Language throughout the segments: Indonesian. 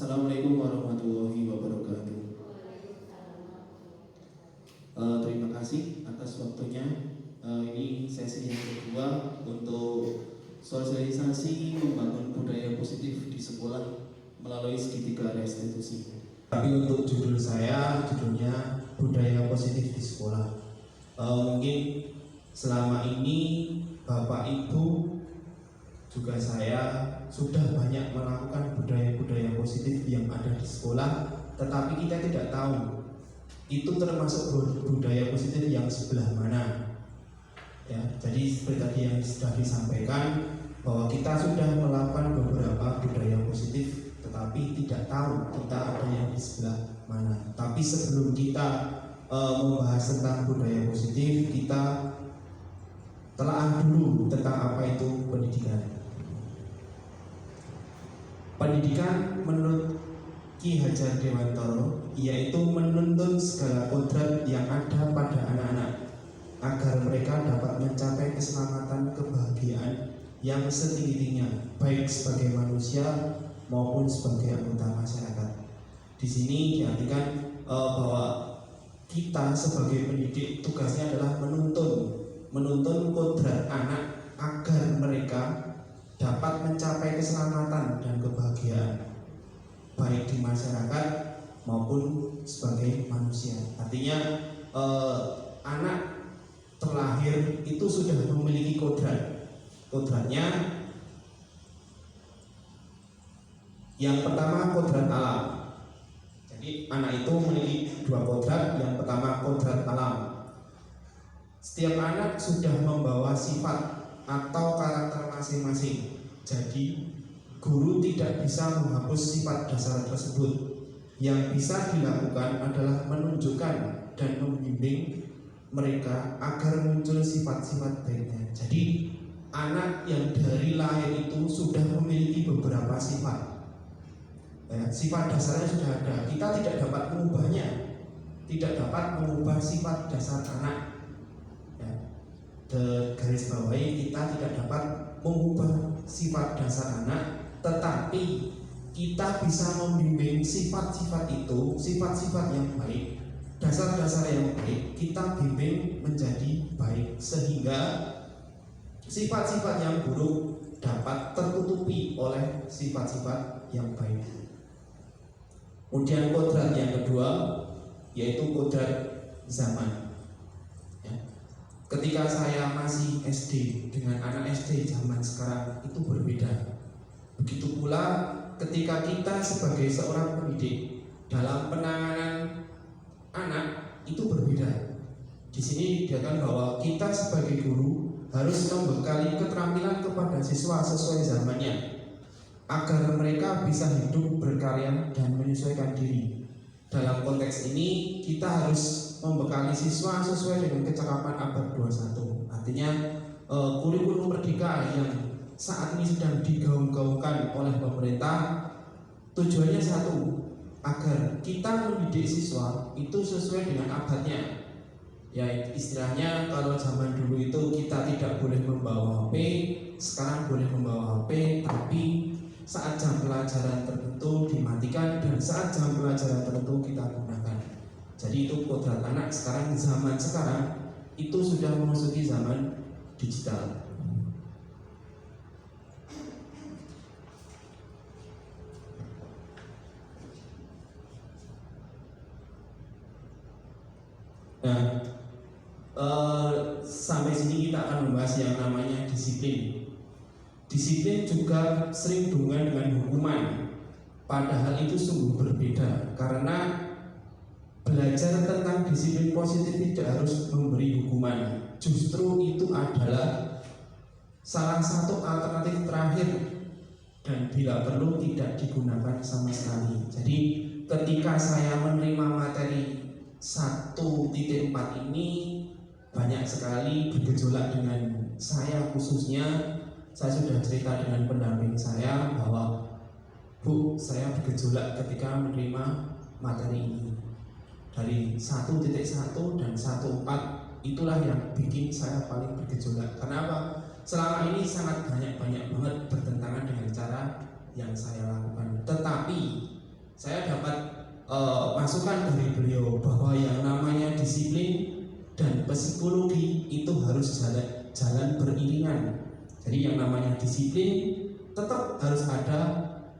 Assalamualaikum warahmatullahi wabarakatuh. Terima kasih atas waktunya. Ini sesi yang kedua untuk sosialisasi membangun budaya positif di sekolah melalui segitiga restitusi. Tapi untuk judul saya, judulnya budaya positif di sekolah. Mungkin selama ini Bapak Ibu juga saya sudah banyak melakukan budaya-budaya positif yang ada di sekolah, tetapi kita tidak tahu itu termasuk budaya positif yang sebelah mana. Ya, jadi seperti tadi yang sudah disampaikan bahwa kita sudah melakukan beberapa budaya positif, tetapi tidak tahu kita ada yang di sebelah mana. Tapi sebelum kita membahas tentang budaya positif, kita telaah dulu tentang apa itu pendidikan. Pendidikan menurut Ki Hajar Dewantara yaitu menuntun segala kodrat yang ada pada anak-anak agar mereka dapat mencapai keselamatan kebahagiaan yang setinggi-tingginya, baik sebagai manusia maupun sebagai anggota masyarakat. Di sini diartikan bahwa kita sebagai pendidik tugasnya adalah menuntun kodrat anak agar mereka dapat mencapai keselamatan dan kebahagiaan baik di masyarakat maupun sebagai manusia. Artinya anak terlahir itu sudah memiliki kodratnya. Yang pertama kodrat alam. Jadi anak itu memiliki dua kodrat. Yang pertama kodrat alam. Setiap anak sudah membawa sifat atau karakter masing-masing. Jadi guru tidak bisa menghapus sifat dasar tersebut. Yang bisa dilakukan adalah menunjukkan dan membimbing mereka agar muncul sifat-sifat baiknya. Jadi anak yang dari lahir itu sudah memiliki beberapa sifat. Ya, sifat dasarnya sudah ada. Kita tidak dapat mengubahnya, tidak dapat mengubah sifat dasar anak. Garis bawahi, kita tidak dapat mengubah sifat dasar anak, tetapi kita bisa membimbing sifat-sifat itu, sifat-sifat yang baik, dasar-dasar yang baik, kita bimbing menjadi baik sehingga sifat-sifat yang buruk dapat tertutupi oleh sifat-sifat yang baik. Kemudian kodrat yang kedua yaitu kodrat zaman. Ketika saya masih SD dengan anak SD zaman sekarang itu berbeda. Begitu pula ketika kita sebagai seorang pendidik dalam penanganan anak itu berbeda. Di sini dikatakan bahwa kita sebagai guru harus membekali keterampilan kepada siswa sesuai zamannya agar mereka bisa hidup berkarya dan menyesuaikan diri. Dalam konteks ini kita harus membekali siswa sesuai dengan kecakapan abad 21. Artinya kurikulum merdeka yang saat ini sedang digaung-gaungkan oleh pemerintah tujuannya satu, agar kita mendidik siswa itu sesuai dengan abadnya. Ya istilahnya kalau zaman dulu itu kita tidak boleh membawa HP, sekarang boleh membawa HP, tapi saat jam pelajaran tertentu dimatikan dan saat jam pelajaran tertentu kita gunakan. Jadi itu kodrat anak sekarang, zaman sekarang itu sudah memasuki zaman digital. Nah, sampai sini kita akan membahas yang namanya disiplin. Disiplin juga sering dihubungkan dengan hukuman. Padahal itu sungguh berbeda, karena belajar tentang disiplin positif tidak harus memberi hukuman. Justru itu adalah salah satu alternatif terakhir dan bila perlu tidak digunakan sama sekali. Jadi ketika saya menerima materi 1.4 ini banyak sekali bergejolak dengan saya, khususnya saya sudah cerita dengan pendamping saya bahwa Bu, saya bergejolak ketika menerima materi ini. Dari 1.1 dan 1.4 itulah yang bikin saya paling bergejolak. Kenapa? Selama ini sangat banyak banget bertentangan dengan cara yang saya lakukan. Tetapi saya dapat masukan dari beliau bahwa yang namanya disiplin dan psikologi itu harus jalan beriringan. Jadi yang namanya disiplin tetap harus ada,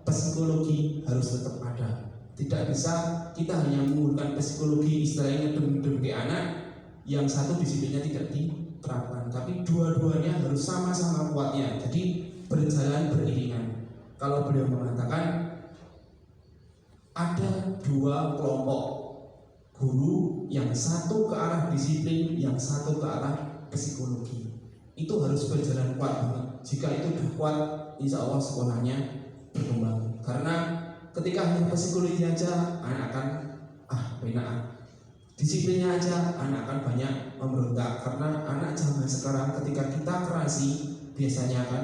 psikologi harus tetap ada. Tidak bisa kita hanya menggunakan psikologi istilahnya demi anak, yang satu disiplinnya tidak diterapkan, tapi dua-duanya harus sama-sama kuatnya. Jadi berjalan beriringan. Kalau beliau mengatakan ada dua kelompok guru, yang satu ke arah disiplin, yang satu ke arah psikologi. Itu harus berjalan kuat banget. Jika itu sudah kuat, insya Allah sekolahnya berkembang. Karena ketika hanya psikologi aja, anak akan benaan. Disiplinnya aja, anak akan banyak memberontak. Karena anak zaman sekarang ketika kita kerasi, biasanya akan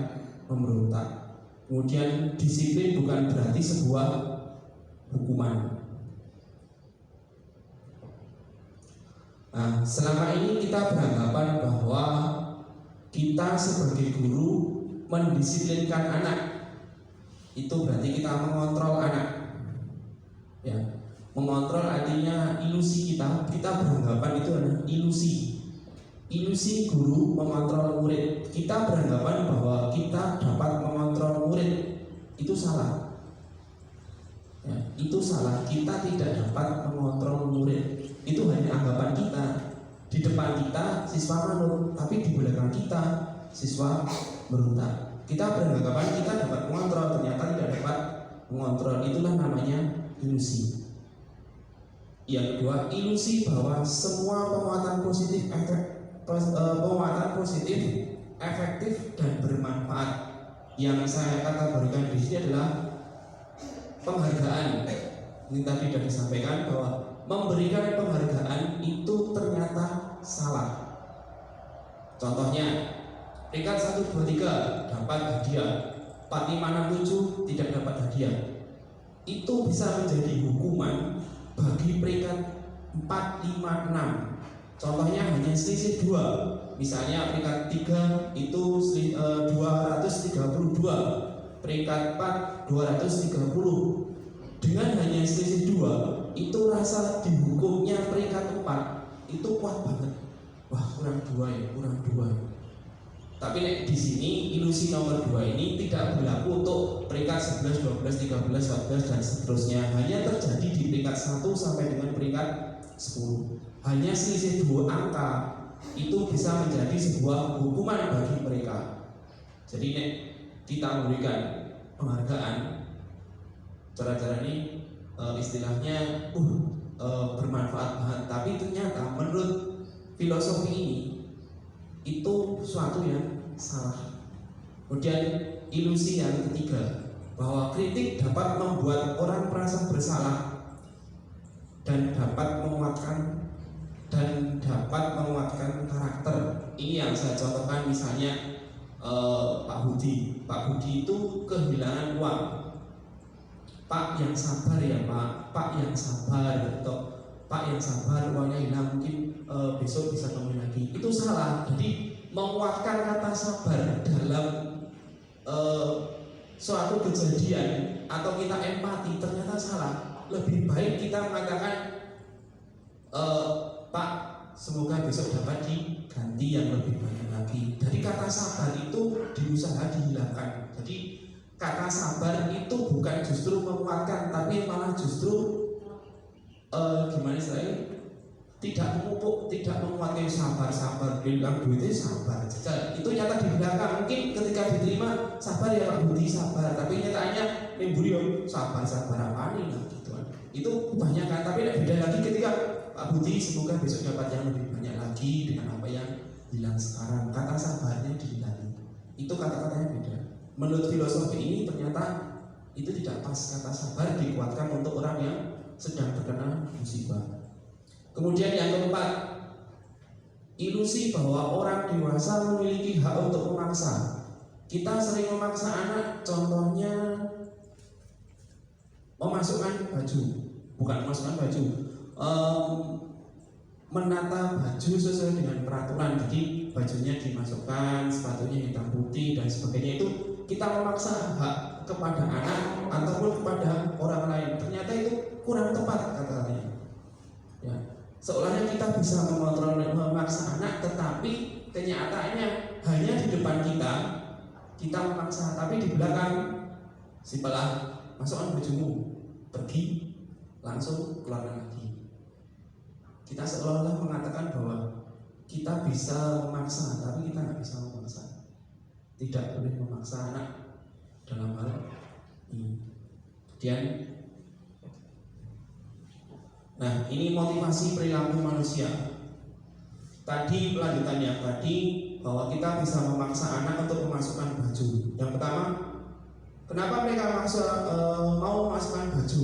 memberontak. Kemudian disiplin bukan berarti sebuah hukuman. Nah, selama ini kita beranggapan bahwa kita sebagai guru mendisiplinkan anak, itu berarti kita mengontrol anak. Ya, mengontrol artinya ilusi kita beranggapan itu adalah ilusi guru mengontrol murid. Kita beranggapan bahwa kita dapat mengontrol murid, itu salah. Ya, itu salah. Kita tidak dapat mengontrol murid. Itu hanya anggapan kita. Di depan kita siswa manut, tapi di belakang kita siswa berontak. Kita beranggapan kita dapat mengontrol, ternyata tidak dapat mengontrol. Itulah namanya ilusi. Yang kedua, ilusi bahwa semua penguatan positif, efektif dan bermanfaat. Yang saya kategorikan di sini adalah penghargaan. Ini tadi sudah disampaikan bahwa memberikan penghargaan itu ternyata salah. Contohnya, peringkat 1, 2, 3 dapat hadiah, 4, 5, 6, 7 tidak dapat hadiah. Itu bisa menjadi hukuman bagi peringkat 4, 5, 6. Contohnya hanya selisih 2. Misalnya peringkat 3 itu 232, peringkat 4 230. Dengan hanya selisih 2, itu rasa dihukumnya peringkat 4 itu kuat banget. Wah, kurang 2 ya. Tapi di sini ilusi nomor 2 ini tidak berlaku untuk peringkat 11, 12, 13, 14 dan seterusnya. Hanya terjadi di peringkat 1 sampai dengan peringkat 10. Hanya selisih 2 angka itu bisa menjadi sebuah hukuman bagi mereka. Jadi kita memberikan penghargaan. Cara-cara ini istilahnya bermanfaat banget, tapi ternyata menurut filosofi ini itu suatu yang salah. Kemudian ilusi yang ketiga, bahwa kritik dapat membuat orang merasa bersalah dan dapat menguatkan karakter. Ini yang saya contohkan, misalnya Pak Budi itu kehilangan uang. Pak yang sabar ya Pak yang sabar, atau Pak yang sabar uangnya hilang, mungkin besok bisa kembali lagi. Itu salah. Jadi menguatkan kata sabar dalam suatu kejadian atau kita empati ternyata salah. Lebih baik kita mengatakan Pak, semoga besok dapat diganti yang lebih banyak lagi. Jadi kata sabar itu diusaha dihilangkan. Jadi kata sabar itu bukan justru menguatkan, tapi malah justru gimana istilahnya, tidak memupuk, tidak menguatkan. Sabar bilang duitnya sabar saja, itu nyata di belakang. Mungkin ketika diterima sabar ya Pak Budi sabar, tapi nyatanya memburi sabar apa nih gitu. Itu kebanyakan. Tapi beda lagi ketika Pak Budi semoga besok dapat yang lebih banyak lagi dengan apa yang hilang sekarang. Kata sabarnya dihilangi. Itu kata-katanya beda. Menurut filosofi ini ternyata itu tidak pas. Kata sabar dikuatkan untuk orang yang sedang terkena musibah. Kemudian yang keempat, ilusi bahwa orang dewasa memiliki hak untuk memaksa. Kita sering memaksa anak, contohnya memasukkan baju, menata baju sesuai dengan peraturan. Jadi bajunya dimasukkan, sepatunya hitam putih dan sebagainya. Itu kita memaksa hak kepada anak ataupun kepada orang lain. Ternyata itu kurang tepat kata-katanya. Ya, seolahnya kita bisa mengontrol, memaksa anak, tetapi kenyataannya hanya di depan kita memaksa, tapi di belakang simpellah, masukkan bajumu, pergi, langsung keluar lagi. Kita seolah-olah mengatakan bahwa kita bisa memaksa, tapi kita nggak bisa memaksa. Tidak boleh memaksa anak dalam hal ini. Kemudian, nah ini motivasi perilaku manusia. Tadi pelanjutannya tadi bahwa kita bisa memaksa anak untuk memasukkan baju. Yang pertama, kenapa mereka mau memasukkan baju?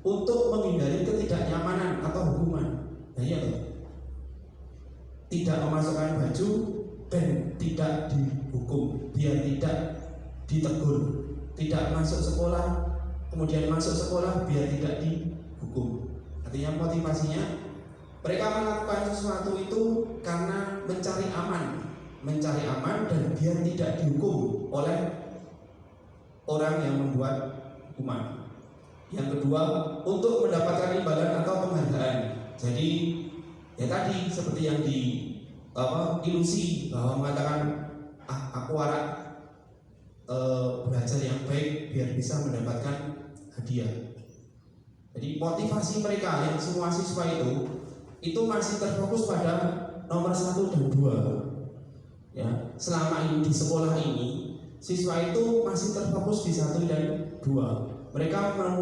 Untuk menghindari ketidaknyamanan atau hukuman. Nah, iya loh. Tidak memasukkan baju dan tidak dihukum, biar tidak ditegur. Tidak masuk sekolah, kemudian masuk sekolah biar tidak dihukum. Artinya motivasinya mereka melakukan sesuatu itu karena mencari aman dan biar tidak dihukum oleh orang yang membuat hukuman. Yang kedua, untuk mendapatkan imbalan atau penghargaan. Jadi ya tadi seperti yang ilusi bahwa mengatakan aku belajar yang baik biar bisa mendapatkan hadiah. Jadi motivasi mereka yang semua siswa itu masih terfokus pada nomor 1 dan 2. Ya, selama ini di sekolah ini siswa itu masih terfokus di 1 dan 2. Mereka mau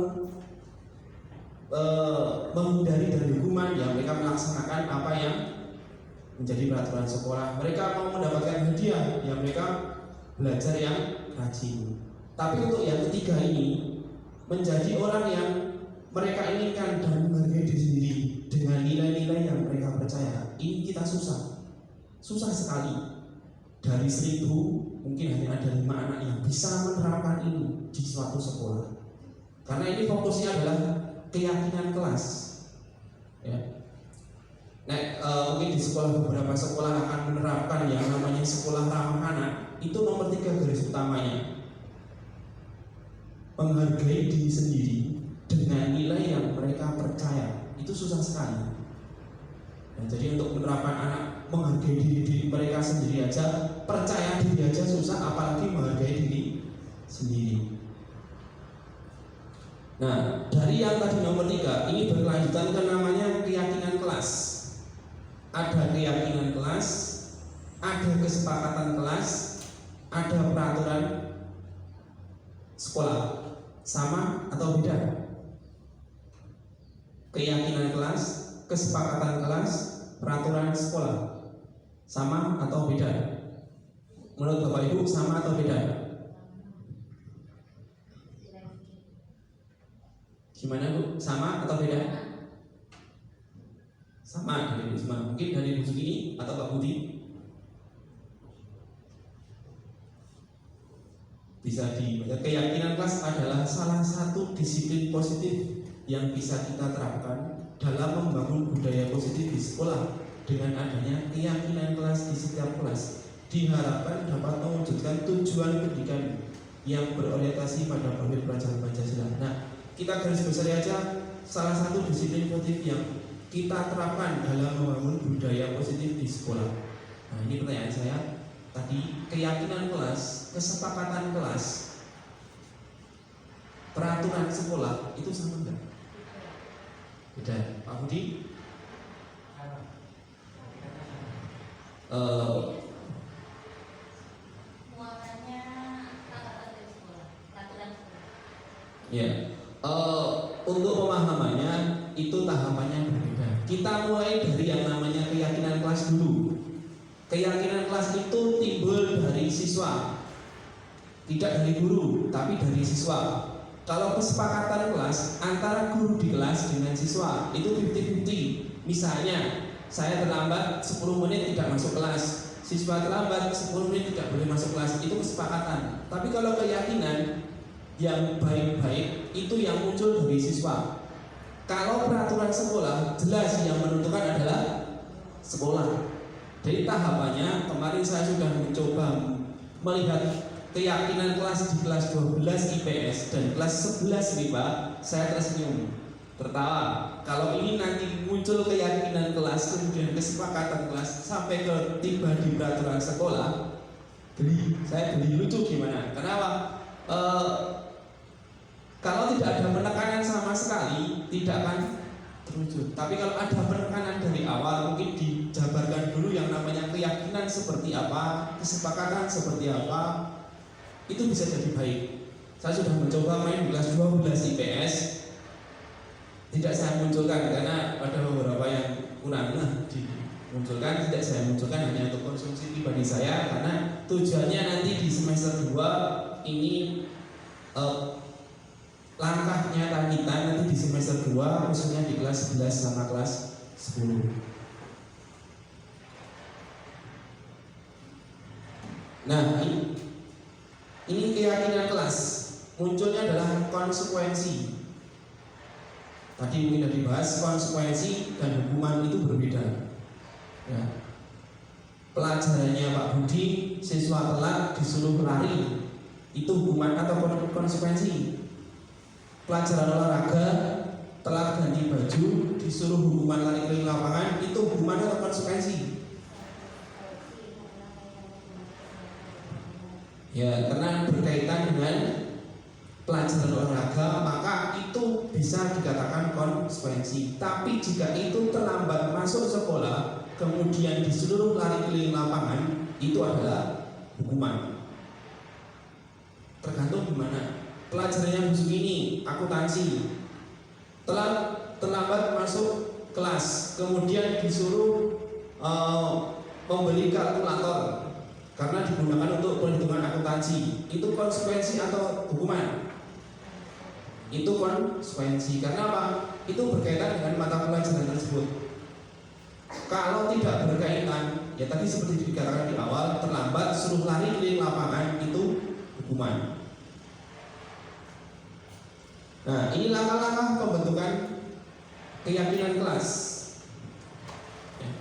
menghindari dari hukuman, ya mereka melaksanakan apa yang menjadi peraturan sekolah. Mereka mau mendapatkan hadiah, ya mereka belajar yang rajin. Tapi untuk yang ketiga ini, menjadi orang yang mereka inginkan dan menghargai diri sendiri dengan nilai-nilai yang mereka percaya, ini kita susah sekali. Dari 1000 mungkin hanya ada 5 anak yang bisa menerapkan ini di suatu sekolah. Karena ini fokusnya adalah keyakinan kelas. Ya. Nah, mungkin di beberapa sekolah akan menerapkan yang namanya sekolah ramah anak. Itu nomor 3 garis utamanya, menghargai diri sendiri dengan nilai yang mereka percaya. Itu susah sekali. Nah, jadi untuk menerapkan anak menghargai diri mereka sendiri aja, percaya diri aja susah, apalagi menghargai diri sendiri. Nah, dari yang tadi nomor 3 ini berkelanjutan ke namanya keyakinan kelas. Ada keyakinan kelas, ada kesepakatan kelas, ada peraturan sekolah. Sama atau beda? Keyakinan kelas, kesepakatan kelas, peraturan sekolah. Sama atau beda? Menurut Bapak Ibu sama atau beda? Gimana Bu? Sama atau beda? Sama dari Bu Suma. Mungkin dari Bu Sukini atau Pak Budi bisa dibaca. Keyakinan kelas adalah salah satu disiplin positif yang bisa kita terapkan dalam membangun budaya positif di sekolah. Dengan adanya keyakinan kelas di setiap kelas, diharapkan dapat mewujudkan tujuan pendidikan yang berorientasi pada profil pelajaran Pancasila. Nah, kita garis besar aja salah satu disiplin positif yang kita terapkan dalam membangun budaya positif di sekolah. Nah, ini pertanyaan saya tadi, keyakinan kelas, kesepakatan kelas, peraturan sekolah itu sama enggak? Beda. Pak Budi? Muatannya peraturan sekolah, peraturan sekolah. Ya. Untuk pemahamannya itu tahapannya berbeda. Kita mulai dari yang namanya keyakinan kelas dulu. Keyakinan kelas itu timbul dari siswa, tidak dari guru, tapi dari siswa. Kalau kesepakatan kelas antara guru di kelas dengan siswa itu 50-50. Misalnya saya terlambat 10 menit tidak masuk kelas, siswa terlambat 10 menit tidak boleh masuk kelas, itu kesepakatan. Tapi kalau keyakinan yang baik-baik itu yang muncul dari siswa. Kalau peraturan sekolah jelas yang menentukan adalah sekolah. Jadi tahapannya kemarin saya sudah mencoba melihat keyakinan kelas di kelas 12 IPS dan kelas 11 MIPA. Saya tersenyum, tertawa. Kalau ini nanti muncul keyakinan kelas kemudian kesepakatan kelas sampai ke tiba di peraturan sekolah, saya geli lucu gimana? Kenapa? Kalau tidak ada penekanan sama sekali tidak akan terwujud. Tapi kalau ada penekanan dari awal, mungkin dijabarkan dulu yang namanya keyakinan seperti apa, kesepakatan seperti apa, itu bisa jadi baik. Saya sudah mencoba main di kelas 12 IPS, tidak saya munculkan karena ada beberapa yang kurang dimunculkan, tidak saya munculkan hanya untuk konsumsi pribadi saya, karena tujuannya nanti di semester 2 ini langkah nyata kita nanti di semester 2 khususnya di kelas 11 sama kelas 10. Nah, ini keyakinan kelas munculnya adalah konsekuensi. Tadi mungkin sudah dibahas, konsekuensi dan hukuman itu berbeda. Ya. Pelajarannya Pak Budi, siswa telat disuruh lari, itu hukuman atau konsekuensi? Pelajaran olahraga telat ganti baju disuruh hukuman lari keliling lapangan, itu hukuman atau konsekuensi? Ya, karena berkaitan dengan pelajaran olahraga maka itu bisa dikatakan konsekuensi. Tapi jika itu terlambat masuk sekolah kemudian disuruh lari keliling lapangan, itu adalah hukuman. Tergantung gimana. Pelajarannya begini, akuntansi, terlambat masuk kelas, kemudian disuruh membeli kalkulator karena digunakan untuk perhitungan akuntansi, itu konsekuensi atau hukuman? Itu konsekuensi. Karena apa? Itu berkaitan dengan mata pelajaran tersebut. Kalau tidak berkaitan, ya tadi seperti dikatakan di awal, terlambat suruh lari keliling lapangan, itu hukuman. Nah, ini langkah-langkah pembentukan keyakinan kelas.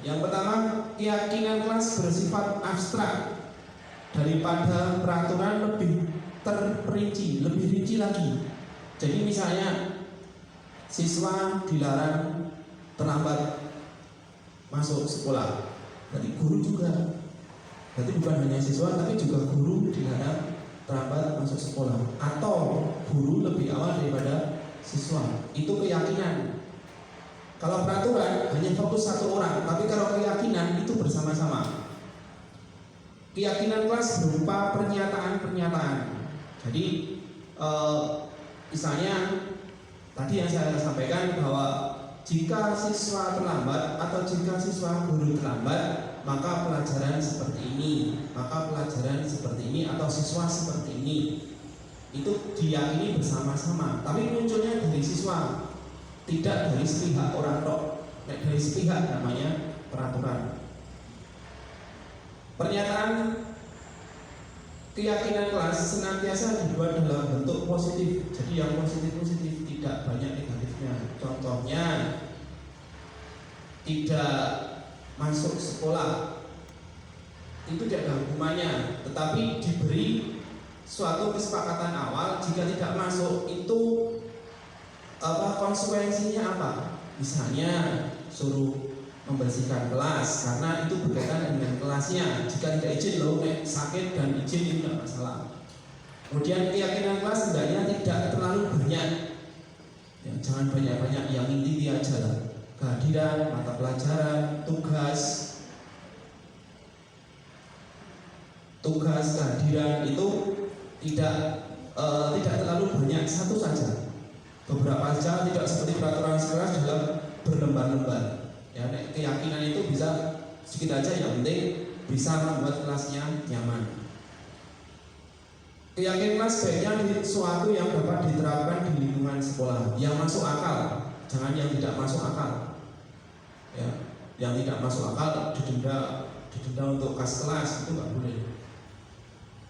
Yang pertama, keyakinan kelas bersifat abstrak daripada peraturan lebih terperinci, lebih rinci lagi. Jadi misalnya siswa dilarang terlambat masuk sekolah, berarti guru juga. Berarti bukan hanya siswa tapi juga guru dilarang terlambat masuk sekolah, atau guru lebih awal daripada siswa. Itu keyakinan. Kalau peraturan hanya fokus satu orang, tapi kalau keyakinan itu bersama-sama. Keyakinan kelas berupa pernyataan-pernyataan. Jadi misalnya tadi yang saya sampaikan bahwa jika siswa terlambat atau jika siswa guru terlambat, maka pelajaran seperti ini, maka pelajaran seperti ini, atau siswa seperti ini. Itu diyakini bersama-sama, tapi munculnya dari siswa, tidak dari sepihak orang tok. Dari sepihak namanya peraturan. Pernyataan keyakinan kelas senantiasa dibuat dalam bentuk positif. Jadi yang positif-positif, tidak banyak negatifnya. Contohnya, tidak masuk sekolah itu tidak ada hukumannya, tetapi diberi suatu kesepakatan awal. Jika tidak masuk itu konsekuensinya apa? Misalnya suruh membersihkan kelas karena itu berkaitan dengan kelasnya. Jika tidak izin loh, sakit dan izin itu tidak masalah. Kemudian keyakinan kelas hendaknya tidak terlalu banyak. Ya, jangan banyak-banyak, yang inti aja lah. Kehadiran, mata pelajaran, tugas, kehadiran itu tidak terlalu banyak, satu saja. Beberapa saja, tidak seperti peraturan sekolah dalam berlembar-lembar. Ya, keyakinan itu bisa sedikit aja, yang penting bisa membuat kelasnya nyaman. Keyakinan kelas sebaiknya sesuatu yang dapat diterapkan di lingkungan sekolah, yang masuk akal, jangan yang tidak masuk akal. Ya, yang tidak masuk akal didenda untuk kas kelas, itu nggak boleh.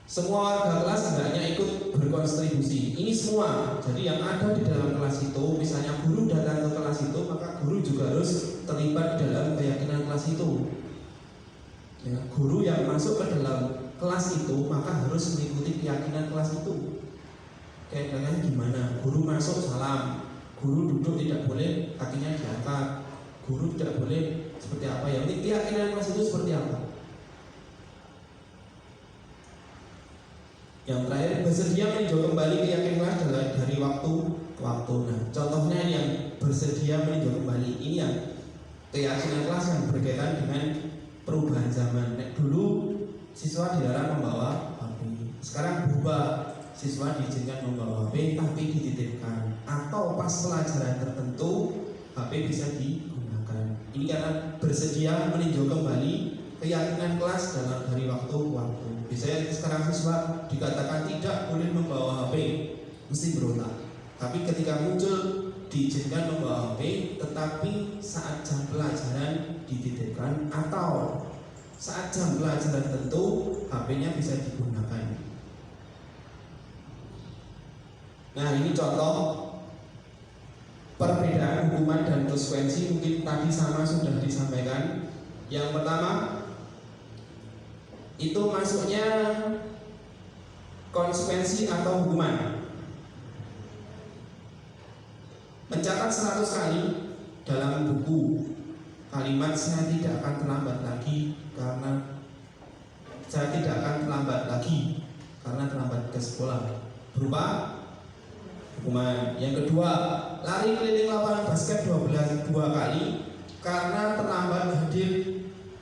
Semua warga kelas hendaknya ikut berkontribusi. Ini semua. Jadi yang ada di dalam kelas itu, misalnya guru datang ke kelas itu, maka guru juga harus terlibat di dalam keyakinan kelas itu. Ya, guru yang masuk ke dalam kelas itu maka harus mengikuti keyakinan kelas itu. Kayak kalian gimana? Guru masuk salam, guru duduk tidak boleh kakinya diangkat, guru tidak boleh seperti apa ya? Ini keyakinan kelas itu seperti apa? Yang terakhir, bersedia meninjau kembali keyakinan kelas dari waktu ke waktu. Nah, contohnya yang bersedia meninjau kembali ini yang keyakinan kelas yang berkaitan dengan perubahan zaman. Dulu siswa dilarang membawa HP, sekarang berubah, siswa diizinkan membawa HP tapi dititipkan, atau pas pelajaran tertentu HP bisa digunakan. Ini karena bersedia meninjau kembali keyakinan kelas dari waktu ke waktu. Biasanya sekarang siswa dikatakan tidak boleh membawa HP, mesti berontak. Tapi ketika muncul diizinkan membawa HP, tetapi saat jam pelajaran dititipkan atau saat jam pelajaran tertentu HP-nya bisa digunakan. Nah, ini contoh perbedaan hukuman dan konsekuensi. Mungkin tadi sama sudah disampaikan. Yang pertama itu masuknya konsekuensi atau hukuman. Mencatat 100 kali dalam buku kalimat saya tidak akan terlambat lagi karena terlambat ke sekolah, berupa hukuman. Yang kedua, lari keliling lapangan basket 2 kali karena terlambat hadir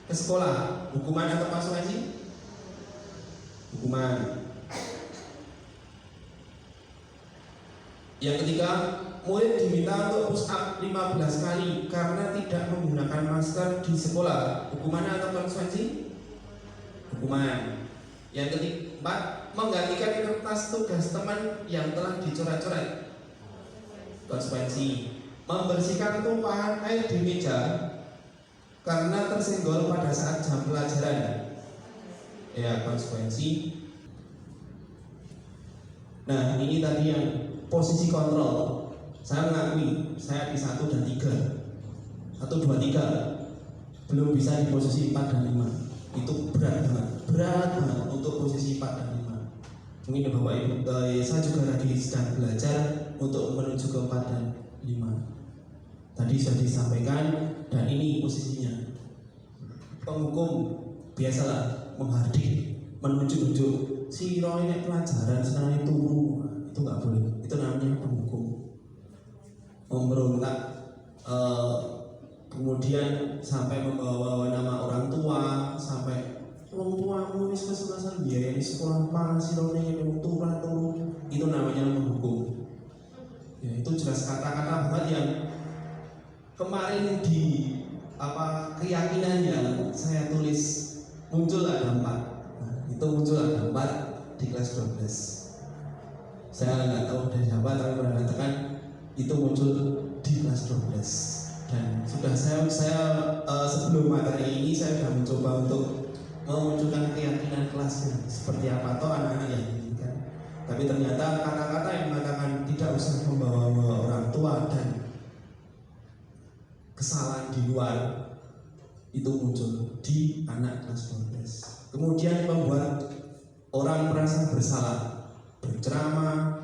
ke sekolah, hukuman atau konsekuensi? Hukuman. Yang ketiga, murid diminta untuk push up 15 kali karena tidak menggunakan masker di sekolah, hukuman atau konsekuensi? Hukuman. Yang keempat, menggantikan kertas tugas teman yang telah dicoret-coret, konsekuensi. Membersihkan tumpahan air di meja karena tersenggol pada saat jam pelajaran, ya, konsekuensi. Nah, ini tadi yang posisi kontrol. Saya mengakui saya di 1 dan 3, 1, 2, 3 belum bisa di posisi 4 dan 5. Itu berat banget untuk posisi 4 dan 5. Mungkin Bapak Ibu, saya juga lagi sedang belajar untuk menuju ke 4 dan 5. Tadi sudah disampaikan, dan ini posisinya. Penghukum biasalah menghardik, menunjuk-nunjuk, si Roy ini pelajaran senang itu nggak boleh. Itu namanya penghukum. Memberontak, kemudian sampai membawa nama orang tua, sampai orang tua ini kesuksesan biaya ini sekolah panas ini turun, itu namanya menghukum. Ya, itu jelas kata-kata banget yang kemarin di keyakinan yang saya tulis muncul ada 4. Nah, itu muncul ada 4 di kelas 12. Saya nggak tahu dari siapa, tapi mengatakan itu muncul di kelas 12. Dan sudah saya sebelum materi ini saya sudah mencoba untuk memunculkan keyakinan kelasnya seperti apa atau anak-anak yang inginkan. Tapi ternyata kata-kata yang mengatakan tidak usah membawa orang tua dan kesalahan di luar itu muncul di anak kelas 12. Kemudian membuat orang merasa bersalah, berceramah.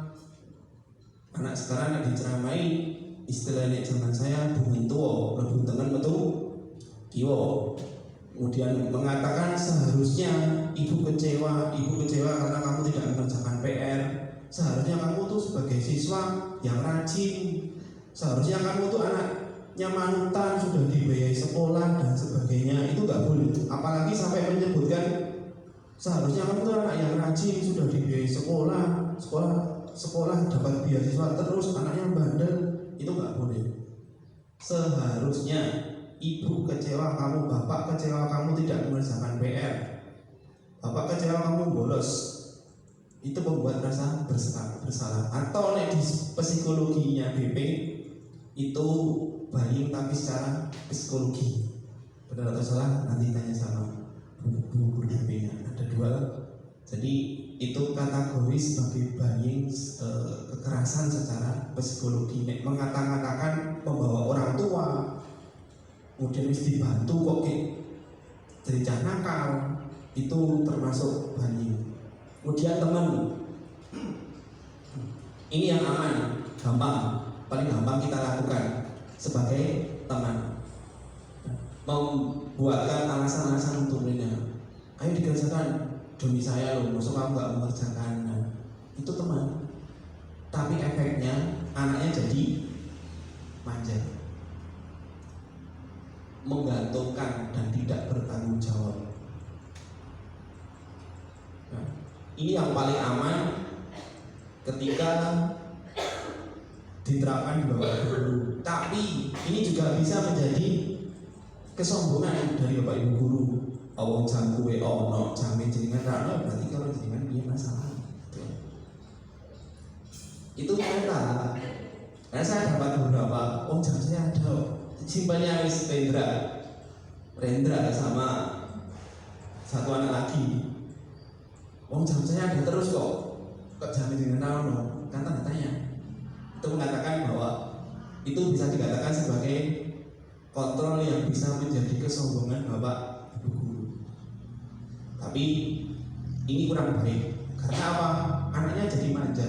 Anak sekarang yang diceramai istilahnya zaman saya bumi tua, lebih tengen metu kiwo. Kemudian mengatakan seharusnya ibu kecewa karena kamu tidak mengerjakan PR. Seharusnya kamu tuh sebagai siswa yang rajin. Seharusnya kamu tuh anaknya manutan, sudah dibiayai sekolah dan sebagainya. Itu nggak boleh. Apalagi sampai menyebutkan seharusnya kamu tuh anak yang rajin, sudah dibiayai sekolah dapat beasiswa, terus anaknya bandel. Itu nggak boleh. Seharusnya ibu kecewa kamu, bapak kecewa kamu tidak mengerjakan PR, bapak kecewa kamu bolos. Itu membuat rasa bersalah. Atau di psikologinya BP itu bullying tapi secara psikologi. Benar atau salah nanti tanya sama guru BP-nya. Ada 2. Jadi itu kategori sebagai bullying, kekerasan secara psikologi. Mengata-ngatakan membawa orang tua, kemudian dibantu kok derajat nakal itu termasuk banyu. Kemudian teman, ini yang aman, gampang, paling gampang kita lakukan sebagai teman. Membuatkan alasan-alasan untuk mereka. Ayo dikerjakan demi saya loh, maksud kamu nggak mengerjakan. Nah, itu teman. Tapi efeknya anaknya jadi manja, menggantungkan dan tidak bertanggung jawab. Nah, ini yang paling aman ketika diterapkan di bawah guru. Tapi ini juga bisa menjadi kesombongan dari bapak ibu guru. Awong jam kuwe ono jame jenengan rano, berarti kalau jenengan punya masalah. Itu nyata. Karena saya dapat beberapa, jam saya ada, simpannya wis Rendra sama satu anak lagi. Jam saya ada terus kok jame jenengan rano, kan tanda tanya. Itu mengatakan bahwa itu bisa dikatakan sebagai kontrol yang bisa menjadi kesombongan bapak ibu guru. Tapi ini kurang baik. Karena apa? Anaknya jadi manja.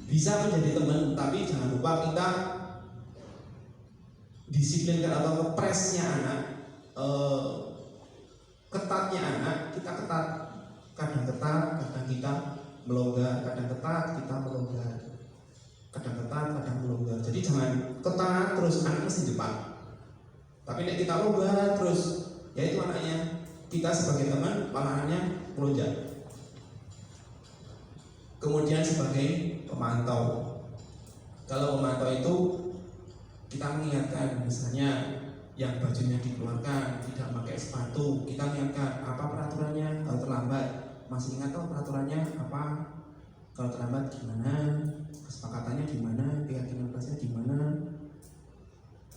Bisa menjadi teman, tapi jangan lupa kita disiplinkan atau ngepresnya anak, ketatnya anak, kita ketat. Kadang ketat, kadang kita melonggar, kadang ketat, kita melonggar. Kadang ketat, kadang melonggar. Jadi jangan ketat terus anak mesti depan. Tapi nek kita longgar terus, ya itu anaknya. Kita sebagai teman, malah anaknya melonjak. Kemudian sebagai pemantau, kalau pemantau itu kita mengingatkan, misalnya yang bajunya dikeluarkan, tidak pakai sepatu, kita mengingatkan apa peraturannya. Kalau terlambat, masih ingat tahu peraturannya apa? Kalau terlambat gimana? Kesepakatannya gimana? Keyakinan kelasnya gimana?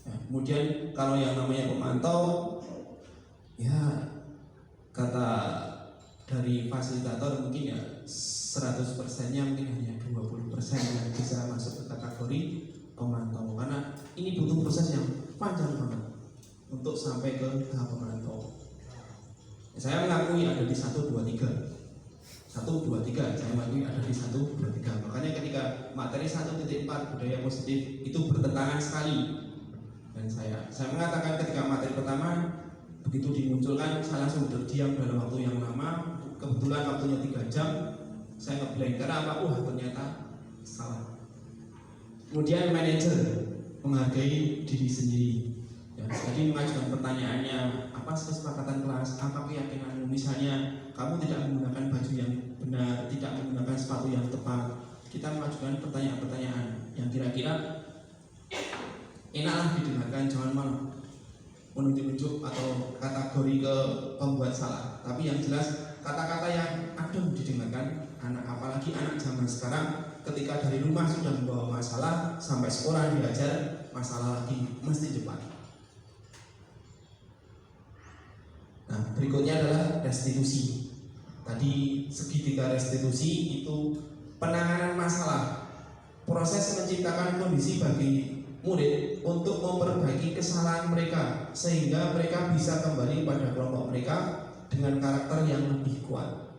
Nah, kemudian kalau yang namanya pemantau, ya kata dari fasilitator mungkin ya 100%-nya mungkin hanya 20% yang bisa masuk ke kategori pemantau, karena ini butuh proses yang panjang banget untuk sampai ke tahap pemantau. Saya mengakui ada di 1, 2, 3, saya mengakui ada di 1, 2, 3. Makanya ketika materi 1.4 budaya positif itu bertentangan sekali. Dan saya mengatakan ketika materi pertama begitu dimunculkan, saya langsung terdiam dalam waktu yang lama. Kebetulan waktunya 3 jam, saya ngeblank karena apa? Ternyata salah. Kemudian manajer menghargai diri sendiri. Ya, jadi mengajukan pertanyaannya, apa kesepakatan kelas, apa keyakinanmu? Misalnya kamu tidak menggunakan baju yang benar, tidak menggunakan sepatu yang tepat. Kita mengajukan pertanyaan-pertanyaan yang kira-kira enaklah didengarkan, jangan malah menunjuk-nunjuk atau kategori ke pembuat salah. Tapi yang jelas kata-kata yang adem didengarkan anak, apalagi anak zaman sekarang ketika dari rumah sudah membawa masalah, sampai sekolah diajar masalah lagi, mesti cepat. Nah, berikutnya adalah restitusi. Tadi segitiga restitusi itu penanganan masalah, proses menciptakan kondisi bagi murid untuk memperbaiki kesalahan mereka sehingga mereka bisa kembali pada kelompok mereka dengan karakter yang lebih kuat.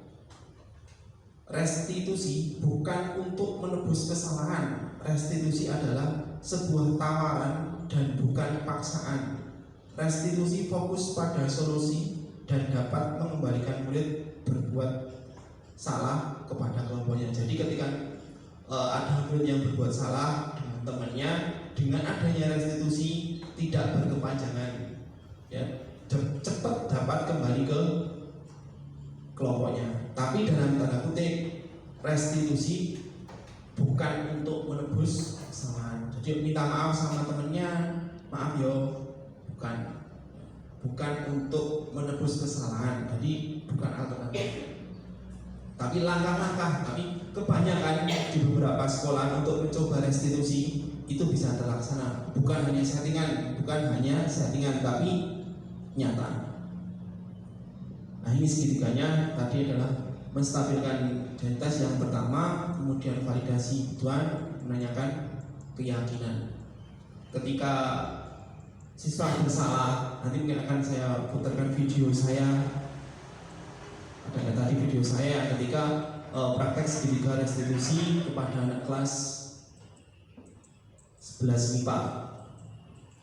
Restitusi bukan untuk menebus kesalahan. Restitusi adalah sebuah tawaran dan bukan paksaan. Restitusi fokus pada solusi dan dapat mengembalikan murid berbuat salah kepada kelompoknya. Jadi ketika ada murid yang berbuat salah dengan temannya, dengan adanya restitusi tidak berkepanjangan, ya, cepat dapat kembali ke kelompoknya. Tapi dalam tanda kutip, restitusi bukan untuk menebus kesalahan. Jadi minta maaf sama temennya, maaf yo, bukan untuk menebus kesalahan. Jadi bukan alternatif. Tapi langkah-langkah, tapi kebanyakan di beberapa sekolah untuk mencoba restitusi itu bisa terlaksana. Bukan hanya settingan, tapi nyata. Nah, ini segitiganya tadi adalah menstabilkan identitas yang pertama, kemudian validasi tujuan, menanyakan keyakinan. Ketika siswa bersalah, nanti mungkin akan saya putarkan video saya. Ada tadi video saya ketika praktek segitiga restitusi kepada anak kelas 11 MIPA.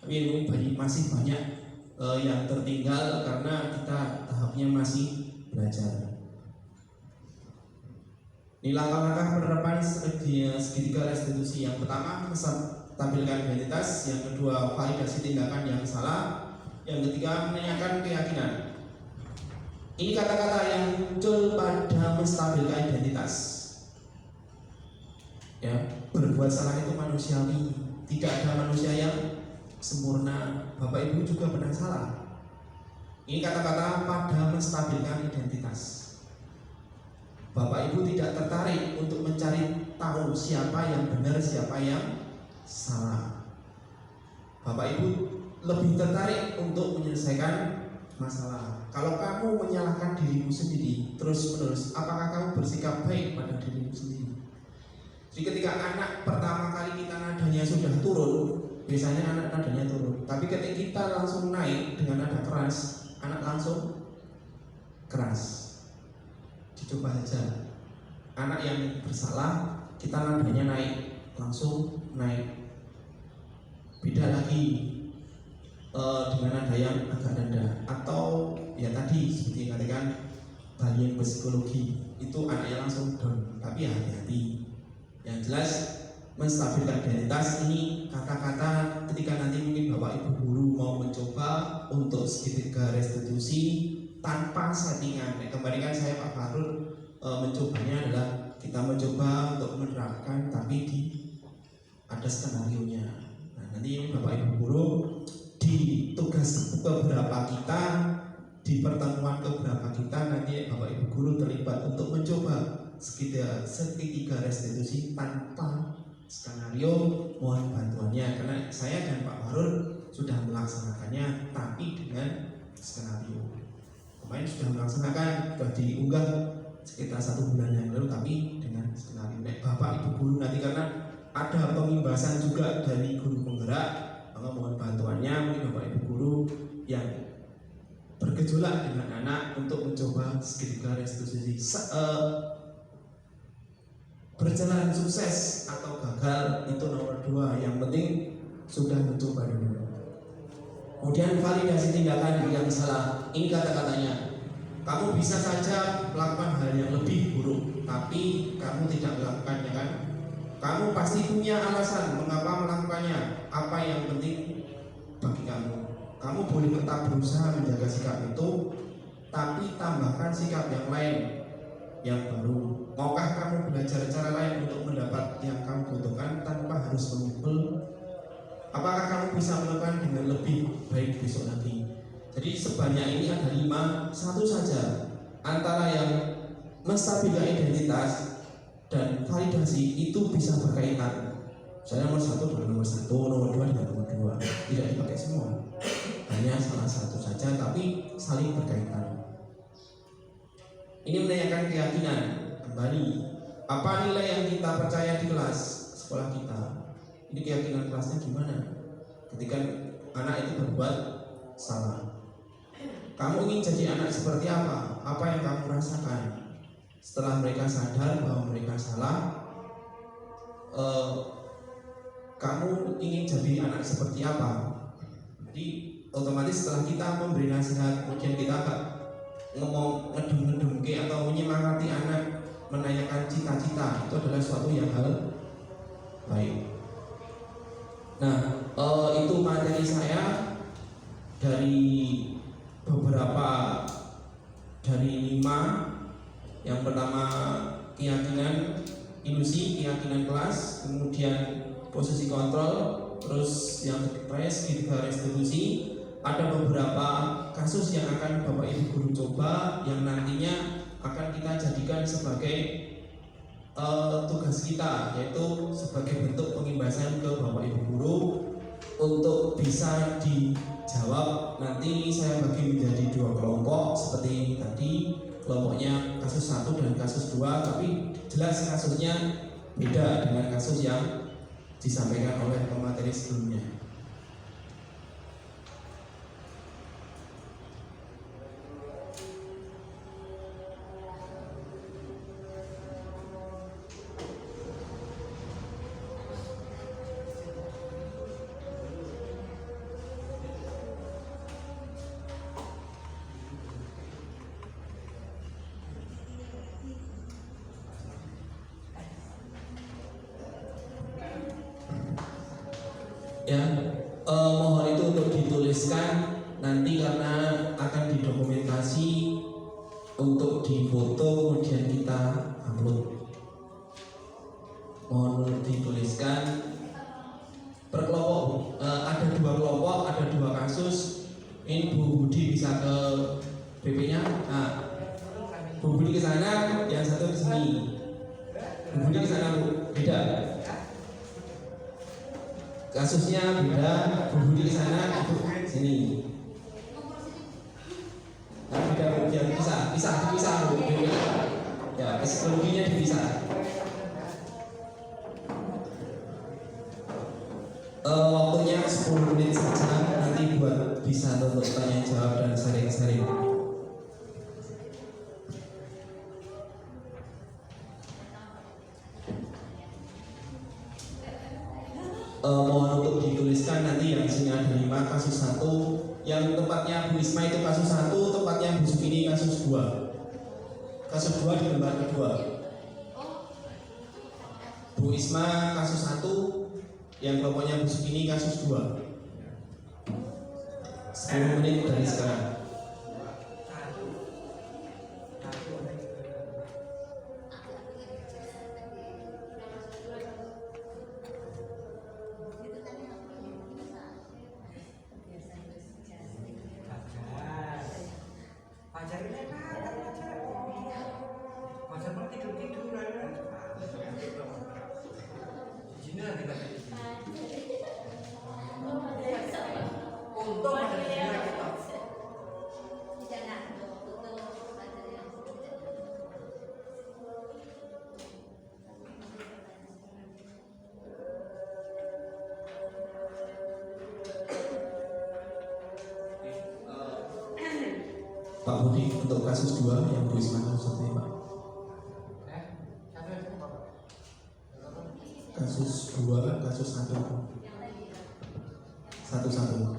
Tapi ini masih banyak yang tertinggal karena kita tahapnya masih belajar. Ini langkah-langkah penerapan segitiga restitusi. Yang pertama, tampilkan identitas. Yang kedua, validasi tindakan yang salah. Yang ketiga, menanyakan keyakinan. Ini kata-kata yang muncul pada menstabilkan identitas. Ya, berbuat salah itu manusiawi. Tidak ada manusia yang sempurna. Bapak Ibu juga pernah salah. Ini kata-kata pada menstabilkan identitas. Bapak Ibu tidak tertarik untuk mencari tahu siapa yang benar, siapa yang salah. Bapak Ibu lebih tertarik untuk menyelesaikan masalah. Kalau kamu menyalahkan dirimu sendiri terus-menerus, apakah kamu bersikap baik pada dirimu sendiri? Jadi ketika anak pertama kali kita nadanya sudah turun, biasanya anak nadanya turun. Tapi ketika kita langsung naik dengan nada keras, anak langsung keras. Dicoba saja. Anak yang bersalah, kita nadanya naik, langsung naik. Beda lagi dengan nada yang agak rendah. Atau ya tadi seperti yang katakan bayi yang psikologi, itu anaknya langsung down. Tapi ya hati-hati. Yang jelas menstabilkan identitas ini kata-kata ketika nanti mungkin Bapak Ibu guru mau mencoba untuk segitiga restitusi tanpa settingan. Kemarin kan saya Pak Farul mencobanya adalah kita mencoba untuk menerapkan tapi ada skenario-nya. Nah, nanti Bapak Ibu guru di tugas beberapa kita, di pertemuan beberapa kita, nanti Bapak Ibu guru terlibat untuk mencoba segitiga restitusi tanpa skenario. Mohon bantuannya karena saya dan Pak Farul sudah melaksanakannya tapi dengan skenario. Kemarin sudah melaksanakan, sudah diunggah sekitar 1 bulan yang lalu, tapi dengan skenario. Bapak Ibu guru nanti karena ada pemimbasan juga dari guru penggerak, maka mohon bantuannya mungkin Bapak Ibu guru yang bergejolak dengan anak untuk mencoba segitiga restitusi. Berjalan sukses atau gagal itu nomor 2, yang penting sudah mencoba dulu. Kemudian validasi tindakan yang salah. Ini kata-katanya, kamu bisa saja melakukan hal yang lebih buruk, tapi kamu tidak melakukannya kan? Kamu pasti punya alasan mengapa melakukannya. Apa yang penting bagi kamu? Kamu boleh tetap berusaha menjaga sikap itu, tapi tambahkan sikap yang lain, yang baru. Maukah kamu belajar cara lain untuk mendapat yang kamu butuhkan tanpa harus memukul? Apakah kamu bisa melakukan dengan lebih baik besok nanti? Jadi sebanyak ini ada 5, satu saja antara yang menstabilkan identitas dan validasi itu bisa berkaitan. Misalnya nomor 1 dengan nomor 1, nomor 2 dengan nomor 2, tidak dipakai semua. Hanya salah satu saja tapi saling berkaitan. Ini menanyakan keyakinan. Kembali, apa nilai yang kita percaya di kelas sekolah kita? Ini keyakinan kelasnya gimana? Ketika anak itu berbuat salah, kamu ingin jadi anak seperti apa? Apa yang kamu rasakan setelah mereka sadar bahwa mereka salah? Kamu ingin jadi anak seperti apa? Jadi otomatis setelah kita memberi nasihat, kemudian kita agak ngomong ngedum-ngedum atau menyemangati anak, menanyakan cita-cita, itu adalah suatu yang hal baik. Nah, itu materi saya dari beberapa, dari 5. Yang pertama keyakinan, ilusi, keyakinan kelas, kemudian posisi kontrol, terus yang terakhir segitiga restitusi. Ada beberapa kasus yang akan Bapak Ibu guru coba, yang nantinya akan kita jadikan sebagai tugas kita, yaitu sebagai bentuk pengimbasan ke Bapak Ibu guru untuk bisa dijawab. Nanti saya bagi menjadi 2 kelompok seperti tadi, kelompoknya kasus 1 dan kasus 2, tapi jelas kasusnya beda dengan kasus yang disampaikan oleh pemateri sebelumnya. Ya, mohon itu untuk dituliskan nanti karena akan didokumentasi untuk difoto kemudian kita upload. Mohon untuk dituliskan per kelompok. Ada 2 kelompok, ada 2 kasus. Ini Bu Budi bisa ke BP-nya. Nah, Bu Budi ke sana, yang satu ke sini. Bu Budi ke sana, Bu. Beda. Kasusnya beda. Bu Budi ke sana, Bu sini. Nah, beda, Bu. Yang dipisah, Bu. Ya, psikologinya dipisah. Waktunya 10 menit saja nanti buat bisa untuk tanya jawab dan sharing-sharing. Mohon untuk dituliskan nanti yang sini ada 5 kasus 1. Yang tempatnya Bu Isma itu kasus 1, tempatnya Bu Sukini kasus 2. Kasus 2 di lembar kedua. Bu Isma kasus 1, yang kelompoknya Bu Sukini kasus 2. 10 menit dari sekarang. Pak Budi untuk kasus 2 yang Bu Isma kasus 1 ya, Pak. Kasus 2, kasus 1. 1.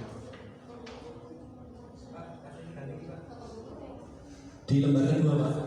Di lembar kedua, Pak.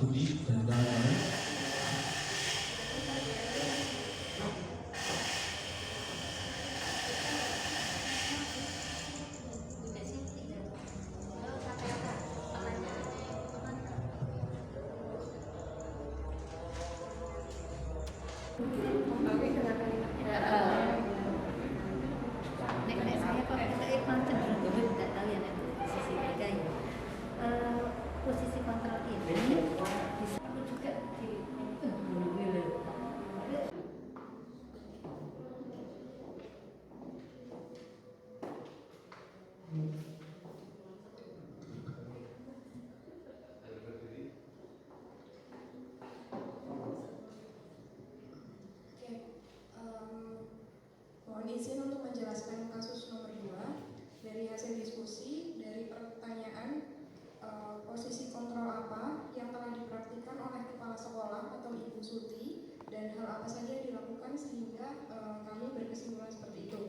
Budi dan kawan-kawan. Nek saya kok emang cenderung gue nggak tahu ya nanti posisi mereka ya. Posisi kontrol ini bisa aku juga di Mohon izin untuk menjelaskan kasus nomor 2 dari hasil diskusi dari pertanyaan posisi kontrol apa yang telah dipraktikkan oleh kepala sekolah atau Ibu Suti dan hal apa saja yang dilakukan sehingga kami berkesimpulan seperti itu.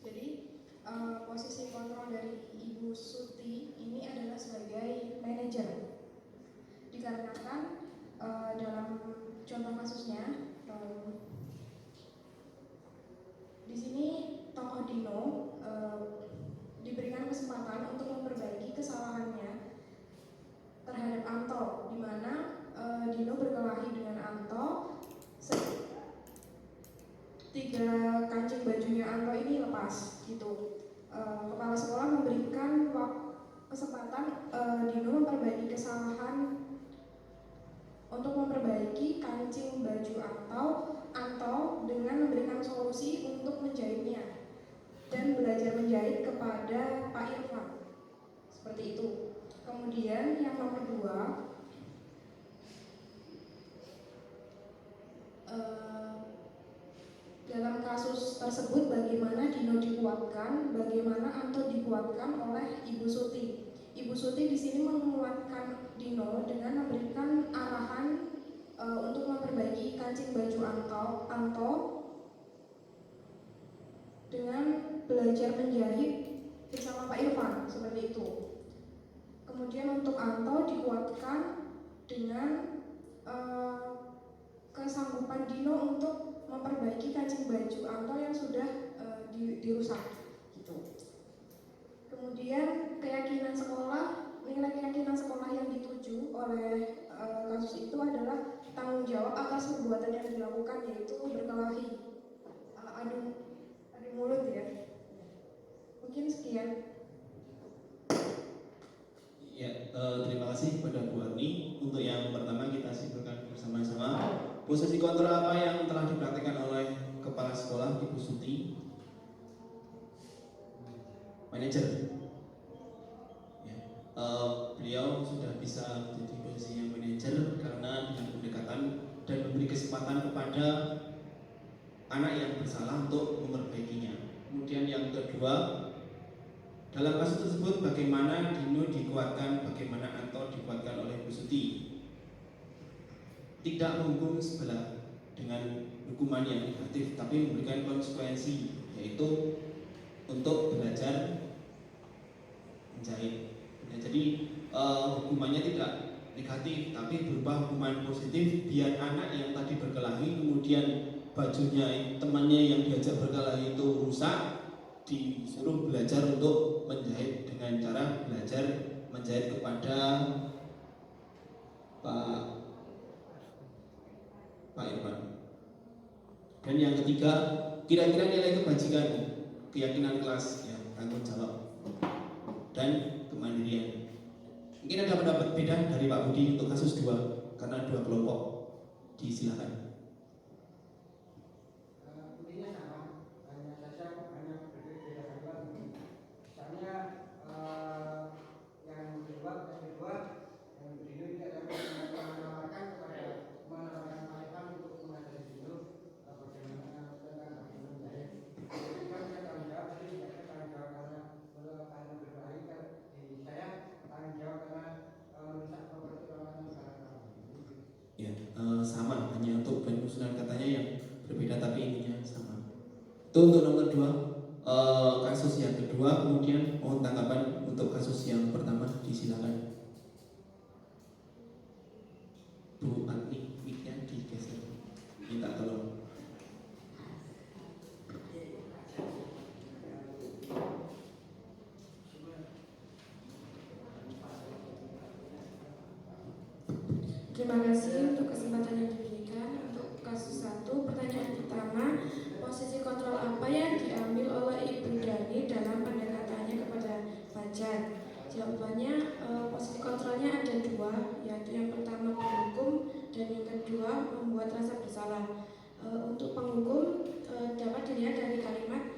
Jadi posisi kontrol dari Ibu Suti ini adalah sebagai manajer, dikarenakan dalam contoh kasusnya di sini tokoh Dino diberikan kesempatan untuk memperbaiki kesalahannya terhadap Anto, di mana Dino berkelahi dengan Anto. 3 kancing bajunya Anto ini lepas gitu. Kepala sekolah memberikan kesempatan Dino memperbaiki kesalahan untuk memperbaiki kancing baju Anto dengan memberikan solusi untuk menjahitnya dan belajar menjahit kepada Pak Irfan. Seperti itu. Kemudian yang nomor 2, dalam kasus tersebut bagaimana Dino dikuatkan, bagaimana Anto dikuatkan oleh Ibu Suti. Ibu Suti di sini menguatkan Dino dengan memberikan arahan untuk memperbaiki kancing baju Anto dengan belajar menjahit bersama Pak Irfan, seperti itu. Kemudian untuk Anto dikuatkan dengan kesanggupan Dino untuk memperbaiki kancing baju Anto yang sudah dirusak, gitu. Kemudian nilai keyakinan sekolah yang dituju oleh kasus itu adalah tanggung jawab atas perbuatan yang dilakukan, yaitu berkelahi, adu mulut ya. Mungkin sekian. Ya, terima kasih kepada Bu Arni. Untuk yang pertama kita simpulkan bersama-sama posisi kontrol apa yang telah dipraktikkan oleh kepala sekolah Ibu Suti. Manajer. Ya, beliau sudah bisa menjadi posisi yang manajer karena dengan pendekatan dan memberi kesempatan kepada anak yang bersalah untuk memperbaikinya. Kemudian yang kedua, dalam kasus tersebut bagaimana Dino dikuatkan, bagaimana Anto dikuatkan oleh Bu Suti. Tidak menghukum sebelah dengan hukuman yang negatif, tapi memberikan konsekuensi, yaitu untuk belajar menjahit. Ya, jadi hukumannya tidak negatif, tapi berupa hukuman positif biar anak yang tadi berkelahi kemudian bajunya temannya yang diajak berkelahi itu rusak, disuruh belajar untuk menjahit dengan cara belajar menjahit kepada Pak Irfan. Dan yang ketiga, kira-kira nilai kebajikan, keyakinan kelas, ya, tanggung jawab dan kemandirian. Mungkin ada pendapat beda dari Pak Budi untuk kasus 2 karena 2 kelompok. Disilakan. Sama, hanya untuk penyusunan katanya yang berbeda tapi intinya sama. Itu untuk nomor 2, kasus yang kedua. Kemudian mohon tanggapan untuk kasus yang pertama, disilakan. Bu Anik, mic-nya digeser, minta tolong. Terima kasih untuk kesempatan yang diberikan. Untuk kasus 1, pertanyaan pertama, posisi kontrol apa yang diambil oleh Ibu Dani dalam pendekatannya kepada Fajar? Jawabannya, posisi kontrolnya ada 2, yaitu yang pertama penghukum dan yang kedua membuat rasa bersalah. Untuk penghukum dapat dilihat dari kalimat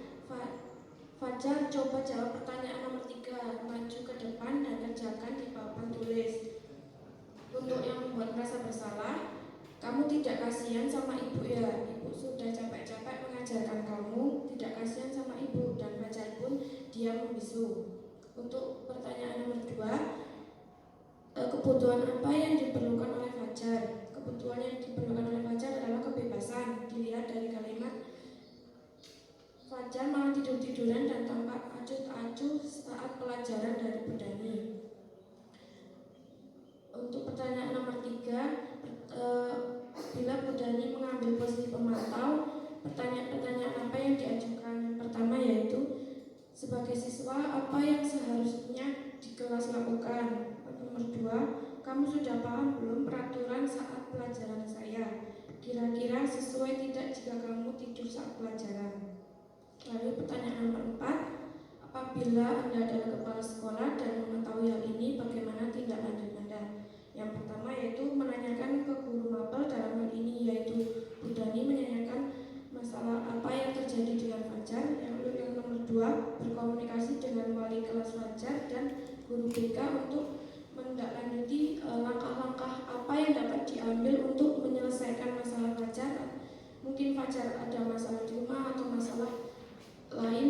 Fajar, coba jawab pertanyaan nomor 3, maju ke depan dan kerjakan di papan tulis. Untuk yang membuat merasa bersalah, kamu tidak kasihan sama ibu ya? Ibu sudah capek-capek mengajarkan kamu, tidak kasihan sama ibu, dan Fajar pun dia membisu. Untuk pertanyaan nomor 2, kebutuhan apa yang diperlukan oleh Fajar? Kebutuhan yang diperlukan oleh Fajar adalah kebebasan. Dilihat dari kalimat Fajar malah tidur-tiduran dan tampak acuh-acuh saat pelajaran dari Bu Dani. Untuk pertanyaan nomor 3, bila Bu Dani mengambil posisi pemantau, pertanyaan-pertanyaan apa yang diajukan? Pertama yaitu, sebagai siswa apa yang seharusnya di kelas lakukan? Nomor 2, kamu sudah paham belum peraturan saat pelajaran saya? Kira-kira sesuai tidak jika kamu tidur saat pelajaran? Lalu pertanyaan nomor 4, apabila Anda adalah kepala sekolah dan mengetahui hal ini, bagaimana tindak lanjut Anda? Yang pertama yaitu menanyakan ke guru mapel, dalam hal ini yaitu Bu Dani menanyakan masalah apa yang terjadi dengan Fajar. Yang nomor 2, berkomunikasi dengan wali kelas Fajar dan guru BK untuk menindaklanjuti langkah-langkah apa yang dapat diambil untuk menyelesaikan masalah Fajar. Mungkin Fajar ada masalah di rumah atau masalah lain,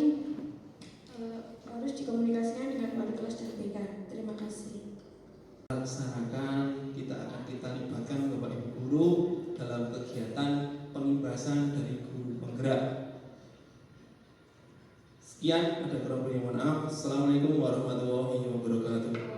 harus dikomunikasikan dengan wali kelas dan BK. Terima kasih. Laksanakan, kita libatkan Bapak Ibu guru dalam kegiatan pembebasan dari guru penggerak. Sekian, ada kurang lebih, mohon maaf. Assalamualaikum warahmatullahi wabarakatuh.